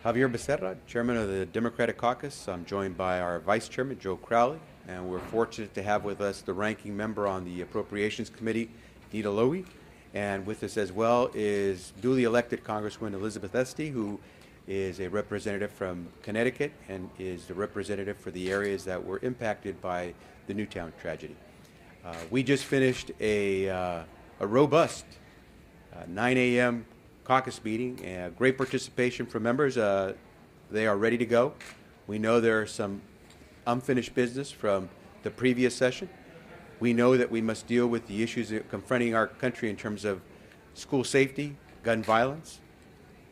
Javier Becerra, Chairman of the Democratic Caucus. I'm joined by our Vice Chairman, Joe Crowley, and we're fortunate to have with us the Ranking Member on the Appropriations Committee, Nita Lowy. And with us as well is duly elected Congresswoman Elizabeth Esty, who is a representative from Connecticut and is the representative for the areas that were impacted by the Newtown tragedy. We just finished a robust 9 a.m. caucus meeting, and great participation from members. They are ready to go. We know there are some unfinished business from the previous session. We know that we must deal with the issues confronting our country in terms of school safety, gun violence.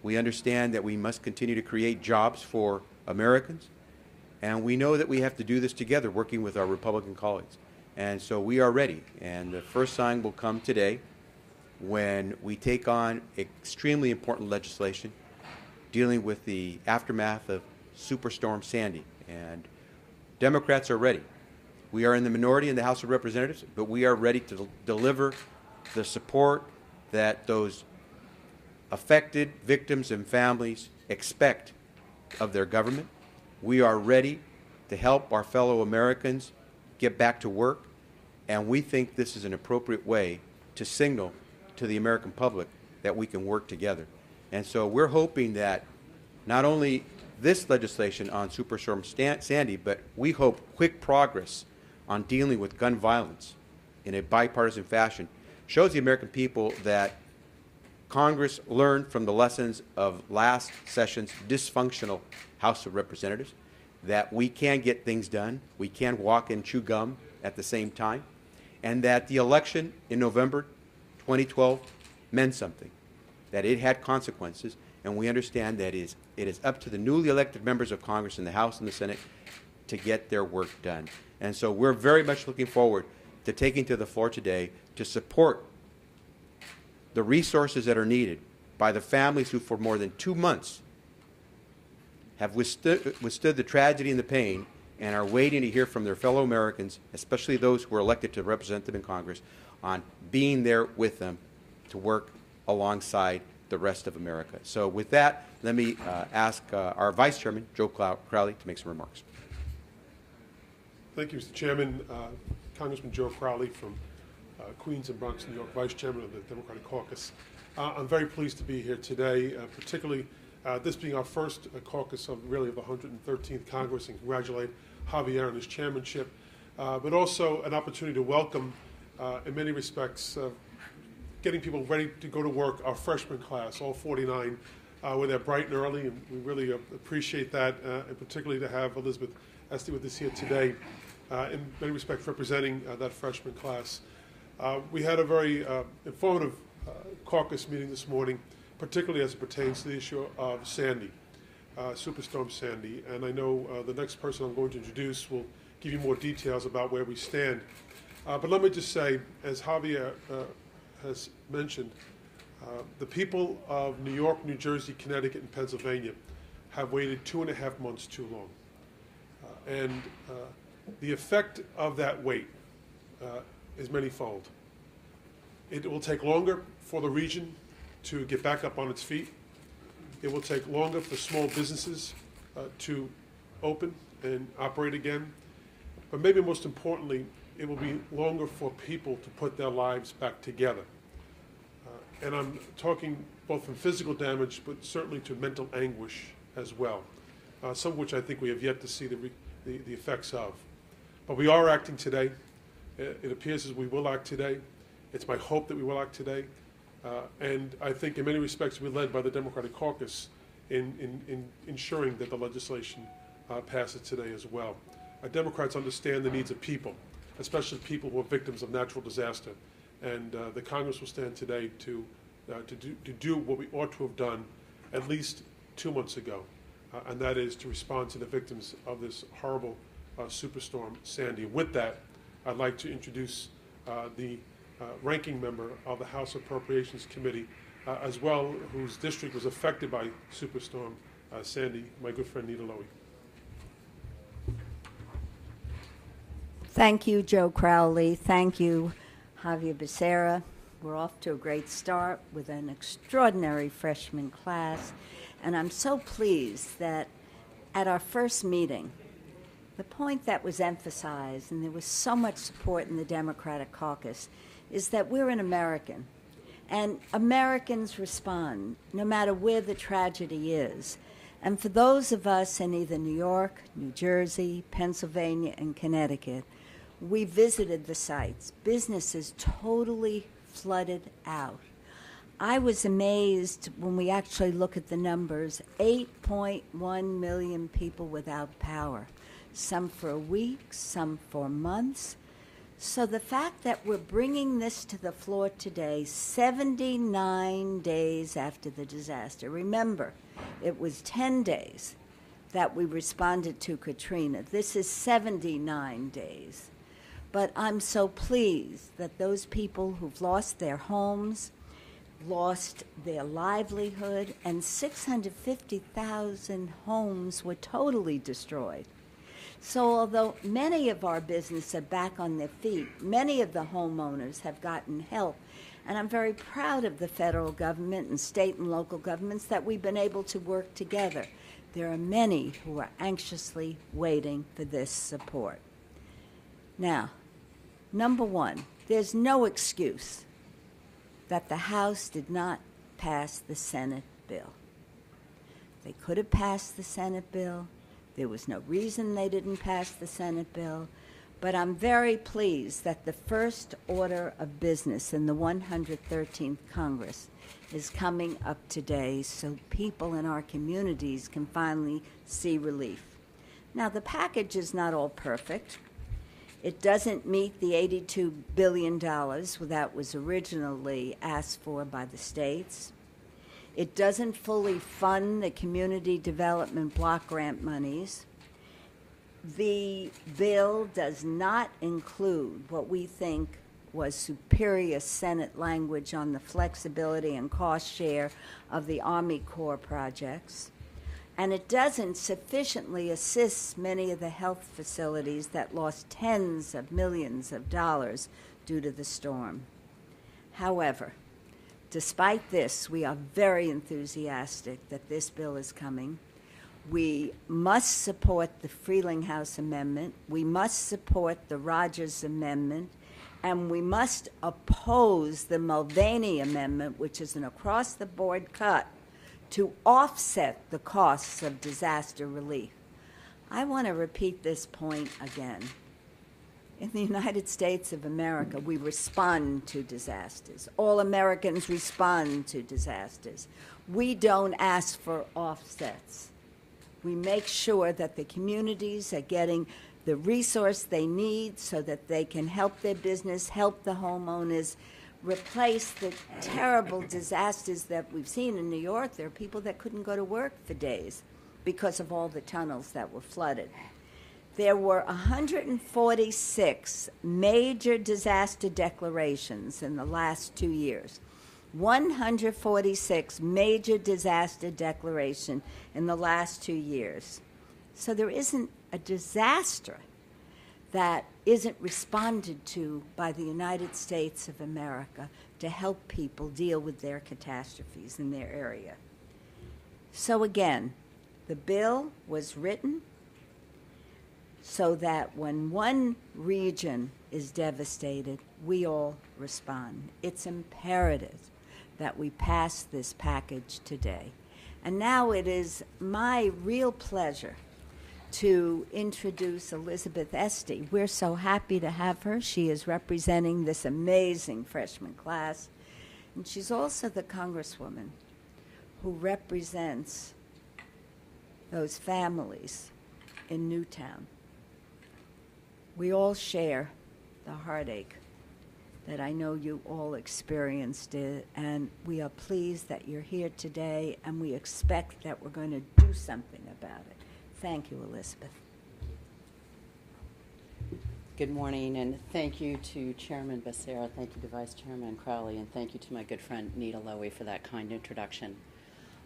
We understand that we must continue to create jobs for Americans, and we know that we have to do this together, working with our Republican colleagues. And so we are ready, and the first sign will come today when we take on extremely important legislation dealing with the aftermath of Superstorm Sandy. And Democrats are ready. We are in the minority in the House of Representatives, but we are ready to deliver the support that those affected victims and families expect of their government. We are ready to help our fellow Americans get back to work, and we think this is an appropriate way to signal to the American public that we can work together. And so we're hoping that not only this legislation on Superstorm Sandy, but we hope quick progress on dealing with gun violence in a bipartisan fashion shows the American people that Congress learned from the lessons of last session's dysfunctional House of Representatives, that we can get things done, we can walk and chew gum at the same time, and that the election in November 2012 meant something, that it had consequences, and we understand that it is up to the newly elected members of Congress in the House and the Senate to get their work done. And so we're very much looking forward to taking to the floor today to support the resources that are needed by the families who for more than 2 months have withstood the tragedy and the pain and are waiting to hear from their fellow Americans, especially those who are elected to represent them in Congress, on being there with them to work alongside the rest of America. So with that, let me ask our Vice Chairman, Joe Crowley, to make some remarks. Thank you, Mr. Chairman. Congressman Joe Crowley from Queens and Bronx, New York, Vice Chairman of the Democratic Caucus. I'm very pleased to be here today, particularly this being our first caucus of really of the 113th Congress, and congratulate Javier on his chairmanship, but also an opportunity to welcome, in many respects, getting people ready to go to work, our freshman class, all 49, where they're bright and early, and we really appreciate that, and particularly to have Elizabeth Esty with us here today, in many respects representing that freshman class. We had a very informative caucus meeting this morning, particularly as it pertains to the issue of Sandy, Superstorm Sandy. And I know the next person I'm going to introduce will give you more details about where we stand. But let me just say, as Javier has mentioned, the people of New York, New Jersey, Connecticut, and Pennsylvania have waited 2.5 months too long. And the effect of that wait is manyfold. It will take longer for the region to get back up on its feet. It will take longer for small businesses to open and operate again. But maybe most importantly, it will be longer for people to put their lives back together. And I'm talking both from physical damage, but certainly to mental anguish as well, some of which I think we have yet to see the effects of. But we are acting today. It appears as we will act today. It's my hope that we will act today. And I think in many respects we're led by the Democratic Caucus in ensuring that the legislation passes today as well. Democrats understand the needs of people, especially people who are victims of natural disaster. And the Congress will stand today to do what we ought to have done at least 2 months ago, and that is to respond to the victims of this horrible Superstorm Sandy. With that, I'd like to introduce the ranking member of the House Appropriations Committee, as well, whose district was affected by Superstorm Sandy, my good friend Nita Lowy. Thank you, Joe Crowley. Thank you, Javier Becerra. We're off to a great start with an extraordinary freshman class. And I'm so pleased that at our first meeting, the point that was emphasized, and there was so much support in the Democratic caucus, is that we're an American. And Americans respond, no matter where the tragedy is. And for those of us in either New York, New Jersey, Pennsylvania, and Connecticut, we visited the sites. Businesses totally flooded out. I was amazed when we actually look at the numbers, 8.1 million people without power, some for a week, some for months. So the fact that we're bringing this to the floor today, 79 days after the disaster. Remember, it was 10 days that we responded to Katrina. This is 79 days. But I'm so pleased that those people who've lost their homes, lost their livelihood, and 650,000 homes were totally destroyed. So although many of our businesses are back on their feet, many of the homeowners have gotten help. And I'm very proud of the federal government and state and local governments that we've been able to work together. There are many who are anxiously waiting for this support. Now, number one, there's no excuse that the House did not pass the Senate bill. They could have passed the Senate bill. There was no reason they didn't pass the Senate bill. But I'm very pleased that the first order of business in the 113th Congress is coming up today so people in our communities can finally see relief. Now, the package is not all perfect. It doesn't meet the $82 billion that was originally asked for by the states. It doesn't fully fund the community development block grant monies. The bill does not include what we think was superior Senate language on the flexibility and cost share of the Army Corps projects. And it doesn't sufficiently assist many of the health facilities that lost tens of millions of dollars due to the storm. However, despite this, we are very enthusiastic that this bill is coming. We must support the Frelinghuysen Amendment. We must support the Rogers Amendment. And we must oppose the Mulvaney Amendment, which is an across-the-board cut to offset the costs of disaster relief. I want to repeat this point again. In the United States of America, we respond to disasters. All Americans respond to disasters. We don't ask for offsets. We make sure that the communities are getting the resource they need so that they can help their business, help the homeowners, replace the terrible disasters that we've seen in New York. There are people that couldn't go to work for days because of all the tunnels that were flooded. There were 146 major disaster declarations in the last 2 years. 146 major disaster declaration in the last 2 years. So there isn't a disaster that isn't responded to by the United States of America to help people deal with their catastrophes in their area. So again, the bill was written so that when one region is devastated, we all respond. It's imperative that we pass this package today. And now it is my real pleasure to introduce Elizabeth Esty. We're so happy to have her. She is representing this amazing freshman class. And she's also the congresswoman who represents those families in Newtown. We all share the heartache that I know you all experienced it, and we are pleased that you're here today, and we expect that we're going to do something about it. Thank you, Elizabeth. Good morning, and thank you to Chairman Becerra, thank you to Vice Chairman Crowley, and thank you to my good friend Nita Lowy for that kind introduction.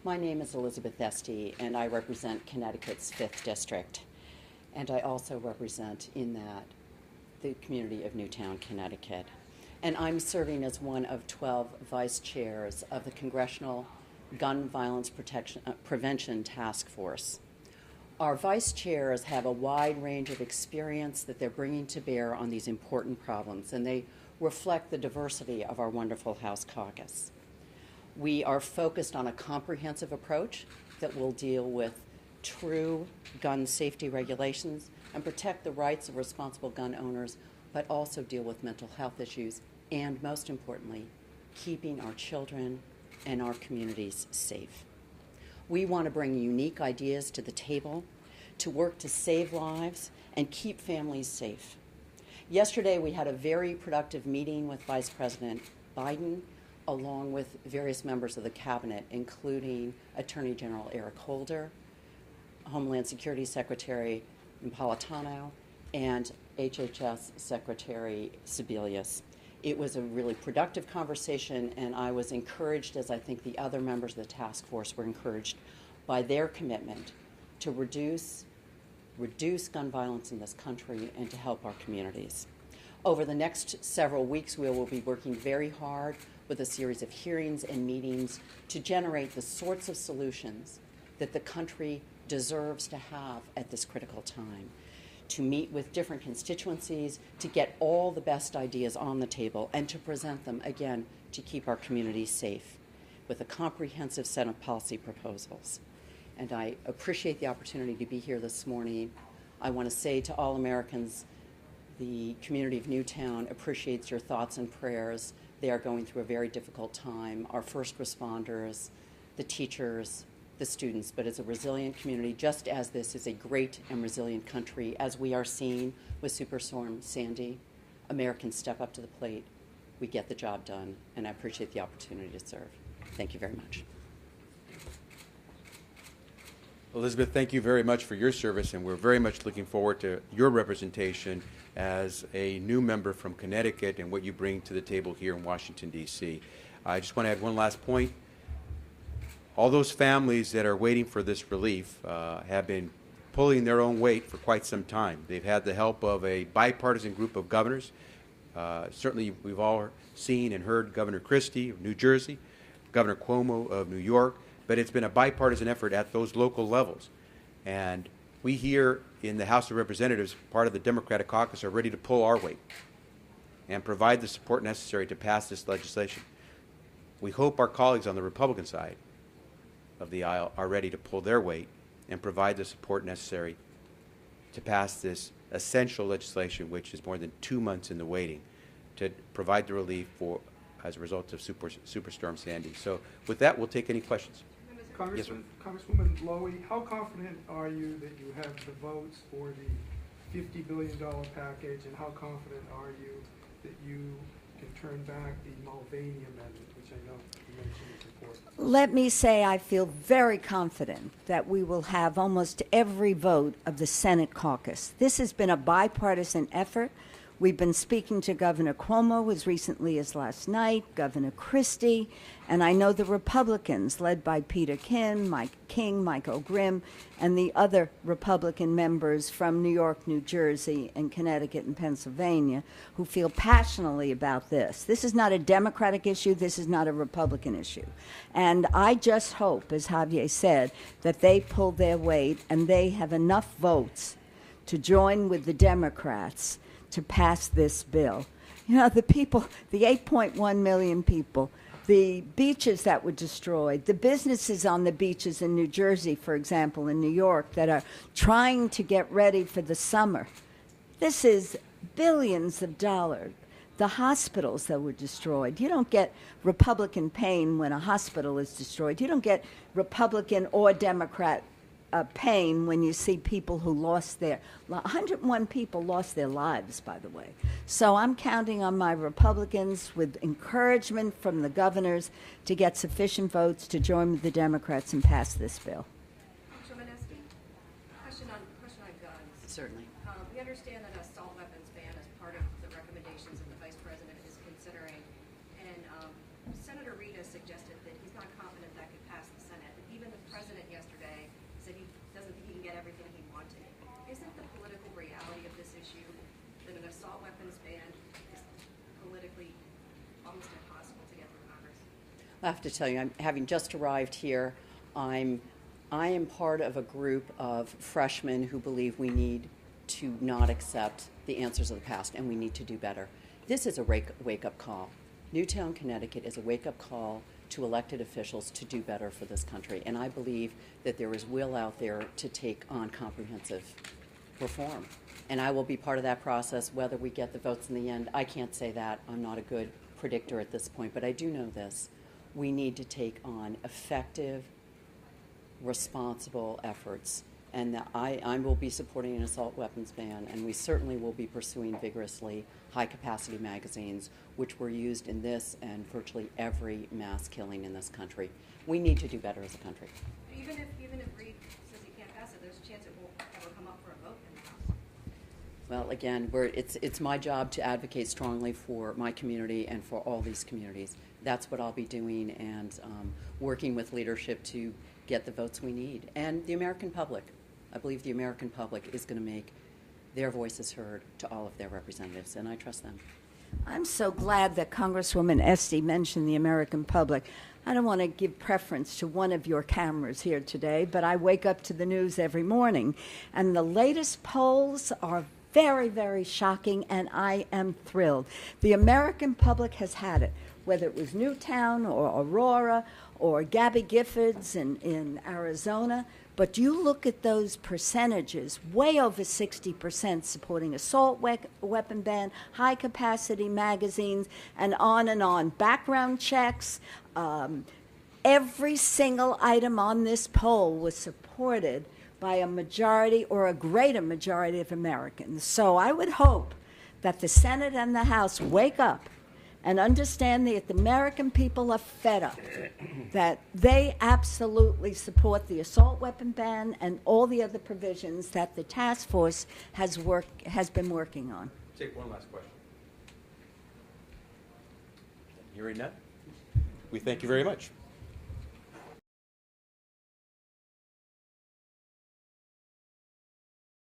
My name is Elizabeth Esty, and I represent Connecticut's 5th District, and I also represent in that the community of Newtown, Connecticut. And I'm serving as one of 12 vice chairs of the Congressional Gun Violence Prevention Task Force. Our vice chairs have a wide range of experience that they're bringing to bear on these important problems, and they reflect the diversity of our wonderful House caucus. We are focused on a comprehensive approach that will deal with true gun safety regulations and protect the rights of responsible gun owners, but also deal with mental health issues and, most importantly, keeping our children and our communities safe. We want to bring unique ideas to the table to work to save lives and keep families safe. Yesterday, we had a very productive meeting with Vice President Biden, along with various members of the cabinet, including Attorney General Eric Holder, Homeland Security Secretary Napolitano, and HHS Secretary Sebelius. It was a really productive conversation, and I was encouraged, as I think the other members of the task force were encouraged, by their commitment to reduce gun violence in this country and to help our communities. Over the next several weeks, we will be working very hard with a series of hearings and meetings to generate the sorts of solutions that the country deserves to have at this critical time, to meet with different constituencies, to get all the best ideas on the table, and to present them, again, to keep our communities safe with a comprehensive set of policy proposals. And I appreciate the opportunity to be here this morning. I want to say to all Americans, the community of Newtown appreciates your thoughts and prayers. They are going through a very difficult time. Our first responders, the teachers, the students, but as a resilient community, just as this is a great and resilient country, as we are seeing with Superstorm Sandy, Americans step up to the plate. We get the job done, and I appreciate the opportunity to serve. Thank you very much. Elizabeth, thank you very much for your service, and we're very much looking forward to your representation as a new member from Connecticut and what you bring to the table here in Washington, D.C. I just want to add one last point. All those families that are waiting for this relief have been pulling their own weight for quite some time. They've had the help of a bipartisan group of governors. Certainly, we've all seen and heard Governor Christie of New Jersey, Governor Cuomo of New York, but it's been a bipartisan effort at those local levels. And we here in the House of Representatives, part of the Democratic caucus, are ready to pull our weight and provide the support necessary to pass this legislation. We hope our colleagues on the Republican side of the aisle are ready to pull their weight and provide the support necessary to pass this essential legislation, which is more than 2 months in the waiting, to provide the relief for as a result of Superstorm Sandy. So with that, we'll take any questions. Congresswoman Lowy, how confident are you that you have the votes for the $50 billion package, and how confident are you that you can turn back the Mulvaney amendment, which I know you mentioned is important? Let me say I feel very confident that we will have almost every vote of the Senate caucus. This has been a bipartisan effort. We've been speaking to Governor Cuomo as recently as last night, Governor Christie, and I know the Republicans, led by Peter King, Mike O'Grim, and the other Republican members from New York, New Jersey, and Connecticut and Pennsylvania, who feel passionately about this. This is not a Democratic issue. This is not a Republican issue. And I just hope, as Javier said, that they pull their weight and they have enough votes to join with the Democrats to pass this bill. You know, the people, the 8.1 million people, the beaches that were destroyed, the businesses on the beaches in New Jersey, for example, in New York, that are trying to get ready for the summer. This is billions of dollars. The hospitals that were destroyed. You don't get Republican pain when a hospital is destroyed. You don't get Republican or Democrat pain when you see people who lost their 101 people lost their lives, by the way. So I'm counting on my Republicans with encouragement from the governors to get sufficient votes to join with the Democrats and pass this bill. Councilman Esty, question on guns. Certainly. We understand that an assault weapons ban is part of the recommendations that the Vice President is considering, and Senator Rita suggested that he's not confident that could pass the Senate. Even the President yesterday said he doesn't think he can get everything he wanted. Isn't the political reality of this issue that an assault weapons ban is politically almost impossible to get through Congress? I have to tell you, I'm having just arrived here. I am part of a group of freshmen who believe we need to not accept the answers of the past and we need to do better. This is a wake-up call. Newtown, Connecticut is a wake-up call to elected officials to do better for this country. And I believe that there is will out there to take on comprehensive reform. And I will be part of that process, whether we get the votes in the end. I can't say that. I'm not a good predictor at this point, but I do know this. We need to take on effective, responsible efforts. And that I will be supporting an assault weapons ban, and we certainly will be pursuing vigorously high-capacity magazines, which were used in this and virtually every mass killing in this country. We need to do better as a country. Even if Reed says he can't pass it, there's a chance it won't ever come up for a vote in the House. Well, again, it's my job to advocate strongly for my community and for all these communities. That's what I'll be doing, and working with leadership to get the votes we need. And the American public. I believe the American public is going to make their voices heard to all of their representatives, and I trust them. I'm so glad that Congresswoman Esty mentioned the American public. I don't want to give preference to one of your cameras here today, but I wake up to the news every morning, and the latest polls are very, very shocking, and I am thrilled. The American public has had it, whether it was Newtown or Aurora or Gabby Giffords in Arizona. But you look at those percentages, way over 60% supporting assault weapon ban, high-capacity magazines, and on, background checks. Every single item on this poll was supported by a majority or a greater majority of Americans. So I would hope that the Senate and the House wake up and understand that the American people are fed up, that they absolutely support the assault weapon ban and all the other provisions that the task force has been working on. Take one last question. Hearing none, we thank you very much.